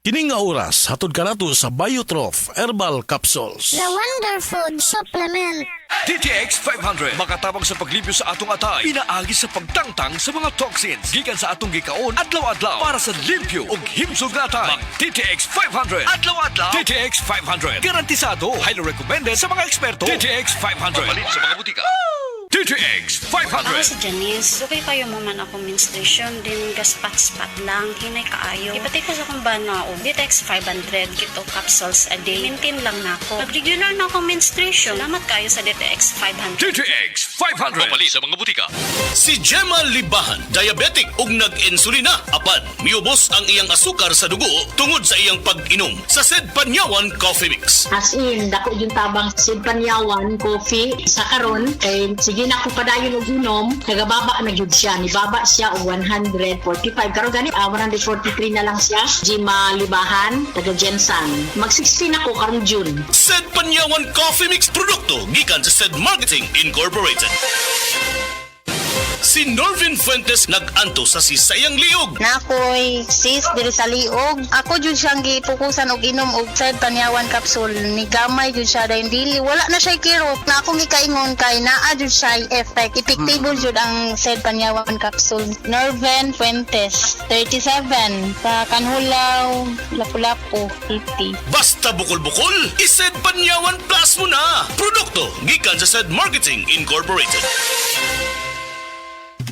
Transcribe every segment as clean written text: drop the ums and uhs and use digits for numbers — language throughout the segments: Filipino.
Kining nga oras, hatod ka nato sa Biotrof Herbal Capsules. The Wonder Food Supplement. DTX 500 makatabang sa paglibyo sa atong atay, pinaagi sa pagtangtang sa mga toxins gikan sa atong gikaon adlaw-adlaw para sa limpyo ug himsog nga atay. Mag DTX 500 adlaw-adlaw. DTX 500 garantisado, highly recommended sa mga eksperto. DTX 500 palit sa mga butika. DTX Ako 500. si Janice. Dugay kayo mo man ako menstruation din gaspat-spat lang. Hinay kaayo. Ipatay ko sa kong bana o DTX 500 kito capsules a day. Maintain lang na ako. Pag regular na akong menstruation, salamat kayo sa DTX 500. DTX 500 palit sa mga butika. Si Gemma Libahan, diabetic ug nag-insulina. Apan, miubos ang iyang asukar sa dugo tungod sa iyang pag-inom sa Sed Panyawan Coffee Mix. As in, dako yung tabang Panyawan coffee sa karon kay sige na ko padayon og inom, nagababa na gyud siya, nibaba siya og 145 karon gani 143 na lang siya. Gemma Libahan, taga Jensan. Mag 16 ako karong June. Sed Panyawan Coffee Mix produkto gikan sa Sed Marketing Incorporated. Si Norvin Fuentes nag-anto sa sisayang liog. Nakoy sis diri sa liog. Ako jud siyang gipukusan og inom og Sed Panyawan capsule. Ni gamay jud siya dahil dili wala na siya kirot. Na akong gikaingon kay naa jud siya effect. Effective jud ang Sed Panyawan capsule. Norvin Fuentes, 37, sa Kanhulaw, Lapu-Lapu, City. Basta bukol-bukol, i-Sed Panyawan Plus mo na. Produkto gikan sa Sed Marketing Incorporated.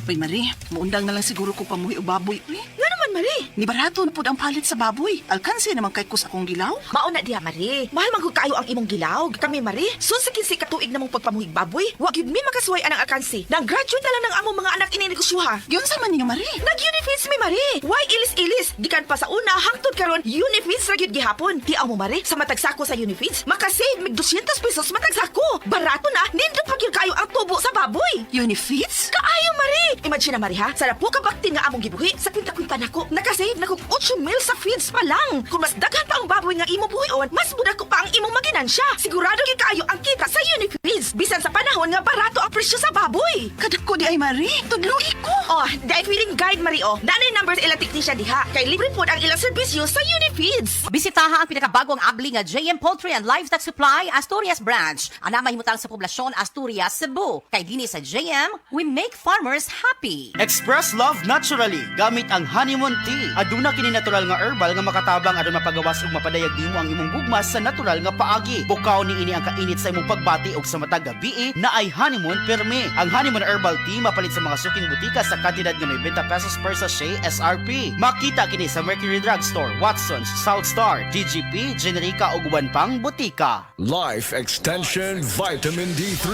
Uy, Marie, muundang na lang siguro ko pamuhi o baboy. Uy, nga naman, Marie. Ni barato na po ang palit sa baboy. Alkansi naman kay kus akong gilaw. Mauna diha, Marie. Mahal man kayo ang imong gilaw. Kami, Marie, sunsikin si katuig na mong pagpamuhig baboy. Wag yun mi makasuway anang alkansi. Nang-graduate na lang ng among mga anak ininegosyoha. Yun sa man niyo, Marie. Nag-Unifeeds mi, Marie. Why ilis-ilis? Gikan pa sa una, hangtod karon Unifeeds ra gyud gihapon. Tiaw mo, Marie, sa matag sako sa Unifeeds, makasave mig 200 pesos matag sako. Barato na, nindot pa gyud kayo ang tubo sa baboy. Unifeeds? Kaayo, Marie! Imagine na, Marie, ha? Sarap po kabakti nga among gibuhi. Sa kwinta-kwinta nako, nakasave na kong 8 mil sa feeds pa lang. Kung mas daghan pa ang baboy nga imo buhion, mas muda ko pa ang imong maginansya. Sigurado gyud kaayo ang kita sa Unifeeds. Bisan sa panahon nga barato ang presyo sa baboy. Kadako di ay, Marie. Tudluhi ko. Oh, dahil feeling guide, Marie, oh. Nanay numbers ilang teknisya diha. Kay libre po ang ilang serbisyo sa Unifeeds. Bisitaha ang pinakabagong abli nga JM Poultry and Livestock Supply Asturias Branch. Ana mahimutang sa poblasyon Asturias, Cebu. Kay dini sa JM, we make farmers happy. Express love naturally gamit ang honeymoon tea. Aduna kini natural nga herbal nga makatabang aron mapagawas ug mapadayag nimo ang imong gugmas sa natural nga paagi. Bukaw ni ini ang kainit sa imong pagbati ug sa matag gabi na ay honeymoon perme. Ang honeymoon herbal tea mapalit sa mga suking butika sa kantidad nga 90 pesos per sachet SRP. Makita kini sa Mercury Drug Store, Watson's, South Star, DGP, Generica ug uban pang butika. Life Extension Vitamin D3.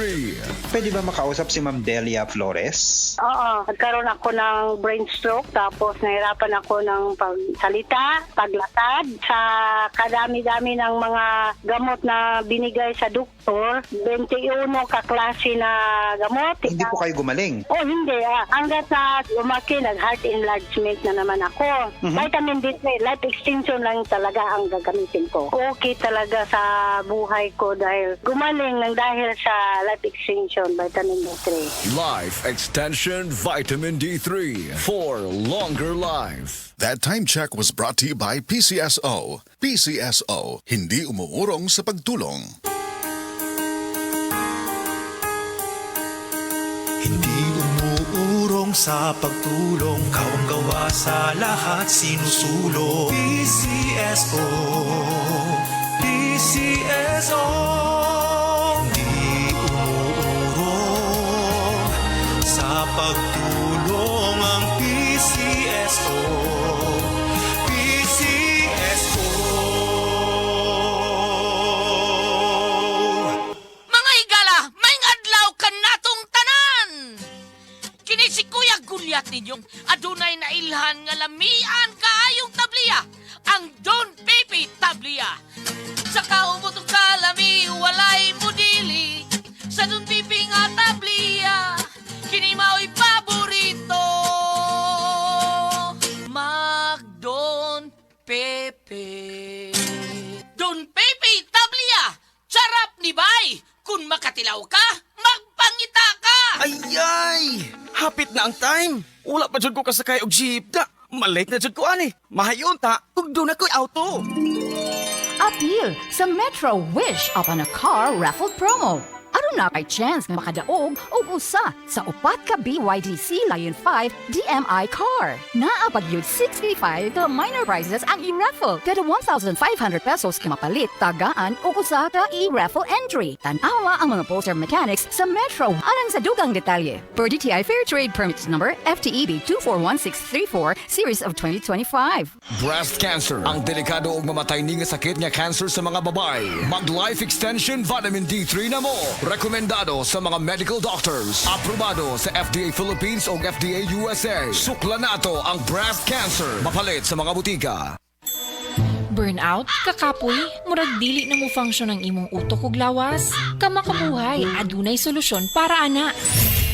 Pwede ba makausap si Ma'am Delia Flores? Oo, nagkaroon ako ng brain stroke tapos nahirapan ako ng pagsalita, paglakad. Sa kadami-dami ng mga gamot na binigay sa doktor, 21 kaklase na gamot. Hindi po kayo gumaling? Oh, hindi. Hanggat na lumaki, nag-heart enlargement na naman ako. Vitamin D3, life extension lang talaga ang gagamitin ko. Okay talaga sa buhay ko dahil gumaling ng dahil sa life extension, vitamin D3. Life Extension Vitamin D3 for longer life. That time check was brought to you by PCSO. PCSO, hindi umuurong sa pagtulong. Hindi umuurong sa pagtulong, kawang gawa sa lahat sinusulong. PCSO, PCSO. Hindi umuurong sa pagtulong ang PCSO. PCSO. Mga higala, may adlaw ka natong tanan! Kini si Kuya Gulyat ninyong adunay na ilhan nga lamian kaayong tabliya, ang Don Pepe Tabliya. Sa kaumutong kalami, walay mudili, sa Don Pepe nga tabliya, kini mao'y paborito. Mag Don Pepe. Don Pepe Tabliya, charap ni Bay! Kung makatilaw ka, magpangita ka! Ayay! Hapit na ang time. Wala pa jud ko kasakay og jeep da. Malate na jud ko ani. Mahayon ta, ug doon ako'y auto. Appeal sa Metro Wish upon a car raffle promo. Aron na kay chance nga makadaog og usa sa upat ka BYD Lion 5 DMI car. Naapag yun 65 ka minor prizes ang i-raffle. Kada 1,500 pesos ka mapalit, tagaan og usa ka i-raffle entry. Tanawa ang mga poster mechanics sa Metro alang sa dugang detalye. Per DTI Fair Trade Permits Number FTEB 241634 Series of 2025. Breast cancer. Ang delikado ug mamatay ni nga sakit nga cancer sa mga babae. Mag Life Extension Vitamin D3 na mo. Rekomendado sa mga medical doctors. Aprobado sa FDA Philippines o FDA USA. Sukla nato ang breast cancer. Mapalit sa mga butika. Burnout, kakapoy, murag dili na mo function ang imong utok ug lawas. Kamakabuhay, adunay solusyon para ana.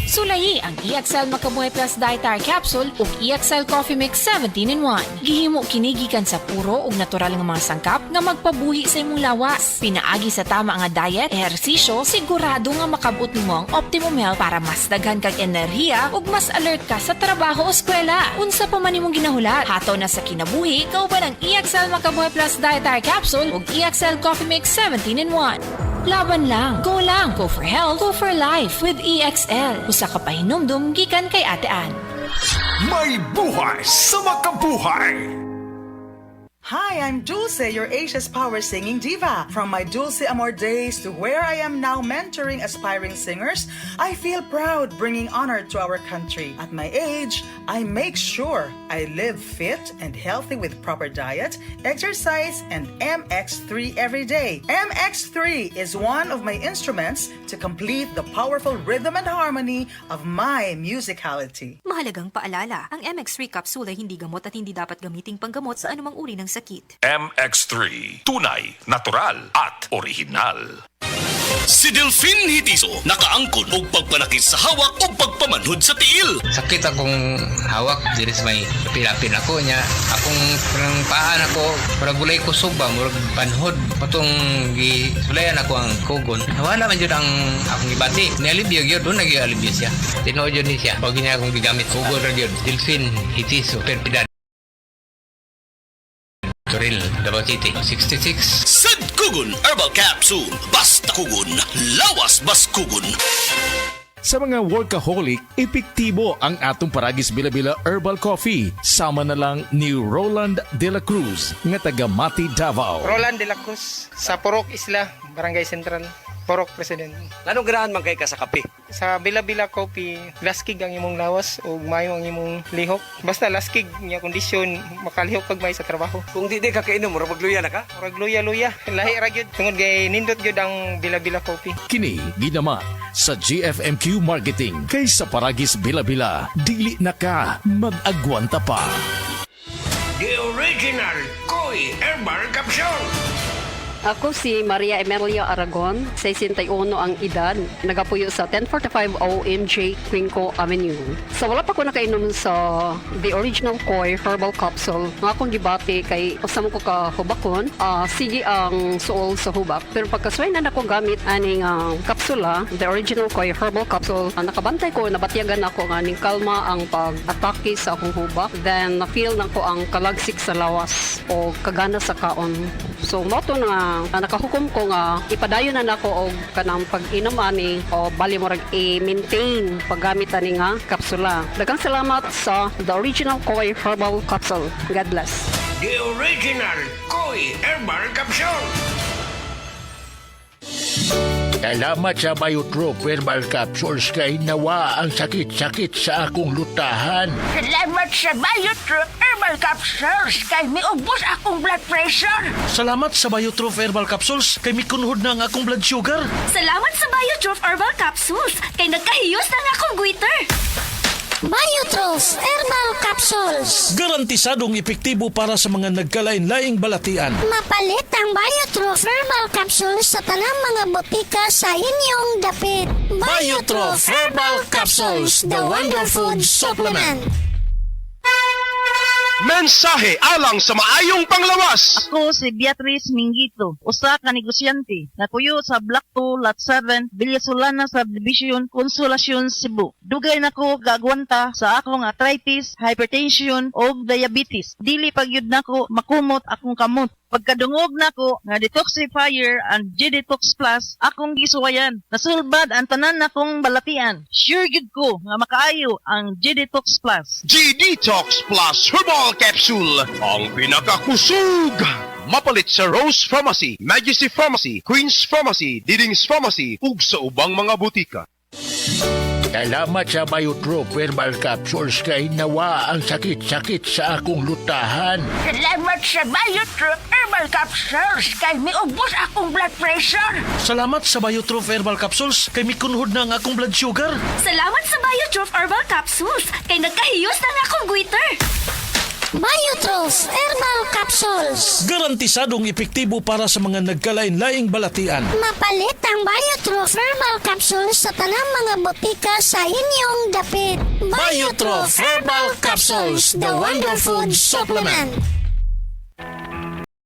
Sulayi ang EXL Makabuhay Plus Dietary Capsule ug EXL Coffee Mix 17-in-1. Gihimo kini gikan sa puro ug natural nga mga sangkap nga magpabuhi sa imong lawas. Pinaagi sa tama nga diet, ehersisyo, sigurado nga makabot nimo ang optimum health para mas daghan kag enerhiya ug mas alert ka sa trabaho o eskwela. Unsa pa man imong ginahulat, hataw na sa kinabuhi, kauban ang EXL Makabuhay Plus Dietary Capsule ug EXL Coffee Mix 17-in-1. Laban lang. Go for health, go for life with EXL. Usa ka pahinumdum gikan kay Ate Ann. May buhay sa makabuhay! Hi, I'm Dulce, your Asia's Power Singing Diva. From my Dulce Amor days to where I am now mentoring aspiring singers, I feel proud bringing honor to our country. At my age, I make sure I live fit and healthy with proper diet, exercise, and MX3 every day. MX3 is one of my instruments to complete the powerful rhythm and harmony of my musicality. Mahalagang paalala, ang MX3 capsule ay hindi gamot at hindi dapat gamiting panggamot sa anumang uri ng sakit. MX3. Tunay, natural, at original. Si Delphine Hitiso nakaangkon og pagpanakit sa hawak o pagpamanhod sa tiil. Sakit akong hawak, diris may pilapin ako niya. Akong parang paan ako, parang gulay ko suba, murag panhod. Patong gisulayan ako ang kugon. Wala man yun ang akong ibati. Nialibyo yun, doon nag-ialibyo siya. Tinood yun siya. Pag niya akong gigamit, kugon rin yun. Delphine Hitiso, perpidad. Toril, Davao City, 66. Sad Kugon Herbal Capsule. Basta kugon, lawas bas kugon. Sa mga workaholic, epektibo ang atong Paragis Bila-Bila Herbal Coffee. Sama na lang ni Roland De La Cruz, nga taga Mati, Davao. Roland De La Cruz, sa Purok Isla, Barangay Central. Porok President. Anong ganahan man kay ka sa kape? Sa Bila-Bila Coffee, laskig ang imong lawas o mayo ang imong lihok. Basta laskig niya kondisyon, makalihok pag may sa trabaho. Kung di ka kainom, mura magluya na ka? Mura luya-luya. Lahi ra gyud. Tungod kay nindot gyud ang Bila-Bila Coffee. Kini ginama sa GFMQ Marketing. Kay sa Paragis Bila-Bila, dili na ka mag-agwanta pa. The original Koi Herbal Capsule. Ako si Maria Emelia Aragon, 61 ang edad, nagapuyo sa 1045 OMJ Quinco Avenue. So wala pa ko nakainom sa the original Koi Herbal Capsule. Nga akong gibati kay usam ko ka hubakon, sige ang suol sa hubak. Pero pagkasway na ako gamit aning kapsula, the original Koi Herbal Capsule, nakabantay ko, nabatyagan ako nga ning kalma ang pag-atake sa akong hubak. Then na-feel na ko ang kalagsik sa lawas o kagana sa kaon. So moto na nakahukom ko nga ipadayon na nako og kanang pag-inom ani o bali mo rag i-maintain paggamit ani nga kapsula. Daghang salamat sa the original Koi Herbal Capsule. God bless. The original Koi Herbal Capsule. Salamat sa Biotrop Herbal Capsules kay nawa ang sakit-sakit sa akong lutahan. Salamat sa Biotrop Herbal Capsules kay miubos akong blood pressure. Salamat sa Biotrop Herbal Capsules kay mikunhod na ang akong blood sugar. Salamat sa Biotrop Herbal Capsules kay nagkahiyos na nga akong goiter. Biotrop Herbal Capsules. Garantisadong epektibo para sa mga nagkalain-laing balatian. Mapalit ang Biotrop Herbal Capsules sa tanang mga botika sa inyong dapit. Biotrop Herbal Capsules, the Wonder Food Supplement. Mensahe alang sa maayong panglawas. Ako si Beatrice Mingito, usa ka negosyante na kuyo sa Block 2, Lot 7, Villasolana Subdivision, Consolacion, Cebu. Dugay nako gagwanta sa akong arthritis, hypertension o diabetes. Dili pagyud nako makumot akong kamot. Pagkadungog nako nga detoxifier and G-Detox Plus akong gisuwayan. Nasulbad ang tanan nakong balatian. Sure gid ko nga makaayo ang G-Detox Plus. G-Detox Plus Herbal Capsule, ang pinakakusog. Mapalit sa Rose Pharmacy, Majesty Pharmacy, Queen's Pharmacy, Diding's Pharmacy, ug sa ubang mga butika. Salamat sa Biotrope Herbal Capsules kay nawa ang sakit-sakit sa akong lutahan. Salamat sa Biotrope Herbal Capsules kay miubos akong blood pressure. Salamat sa Biotrope Herbal Capsules kay mikunhod na ang akong blood sugar. Salamat sa Biotrope Herbal Capsules kay nagkahiyos na akong goiter. Biotrope Herbal Capsules. Garantisadong epektibo para sa mga nagkalain-laing balatian. Mapalit ang Biotrope Herbal Capsules sa tanang mga botika sa inyong dapit. Biotrope Herbal Capsules, the Wonder Food Supplement.